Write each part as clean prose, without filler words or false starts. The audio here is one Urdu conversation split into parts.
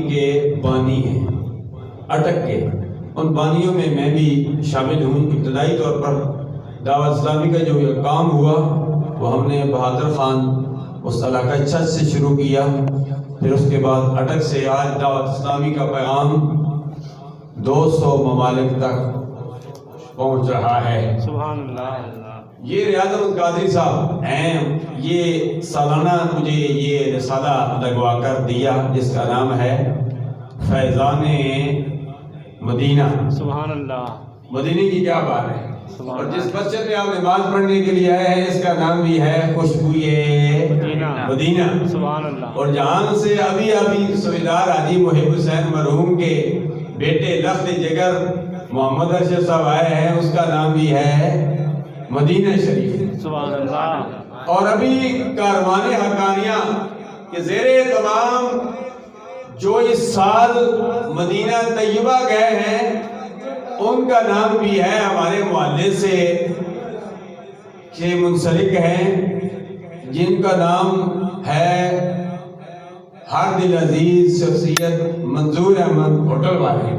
کے بانی ہیں اٹک کے، ان بانیوں میں میں بھی شامل ہوں۔ ابتدائی طور پر دعوت اسلامی کا جو یہ کام ہوا وہ ہم نے بہادر خان اس علاقہ چھت سے شروع کیا، پھر اس کے بعد اٹک سے آج دعوت اسلامی کا پیغام 200 ممالک تک پہنچ رہا ہے۔ سبحان اللہ۔ یہ ریاض احمد قادری صاحب ہیں، یہ سالانہ مجھے یہ رسالہ لگوا کر دیا جس کا نام ہے فیضان مدینہ۔ سبحان اللہ۔ مدینے کی کیا بات ہے، اور جس مسجد میں آپ نماز پڑھنے کے لیے آئے ہیں اس کا نام بھی ہے خوشبوئے مدینہ۔ سبحان اللہ۔ اور جہاں سے ابھی سویدار حاجی محب حسین مرحوم کے بیٹے لخت جگر محمد ارشد صاحب آئے ہیں، اس کا نام بھی ہے مدینہ شریف۔ سبحان اللہ۔ اور ابھی کاروان حقانیہ کے زیر تمام جو اس سال مدینہ طیبہ گئے ہیں ان کا نام بھی ہے ہمارے محلے سے کہ منسلک ہیں، جن کا نام ہے ہر دل عزیز شخصیت منظور احمد ہوٹل والے،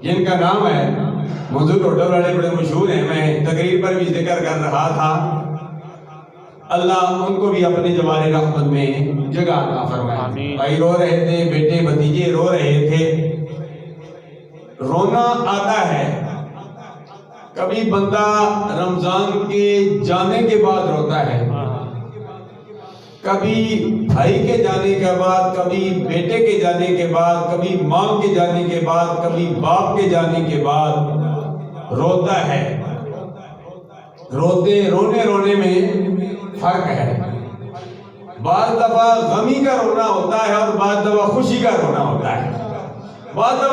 جن کا نام ہے منظور ہوٹل والے بڑے مشہور ہیں۔ میں تقریر پر بھی ذکر کر رہا تھا، اللہ ان کو بھی اپنے جوار رحمت میں جگہ عطا فرمائے۔ بھائی رو رہے تھے، بیٹے بھتیجے رو رہے تھے۔ رونا آتا ہے، کبھی بندہ رمضان کے جانے کے بعد روتا ہے، کبھی بھائی کے جانے کے بعد، کبھی بیٹے کے جانے کے بعد، کبھی ماں کے جانے کے بعد، کبھی باپ کے جانے کے بعد روتا ہے۔ رونے میں فرق ہے، بعض دفعہ غمی کا رونا ہوتا ہے اور بعض دفعہ خوشی کا رونا ہوتا ہے۔ بعض دفعہ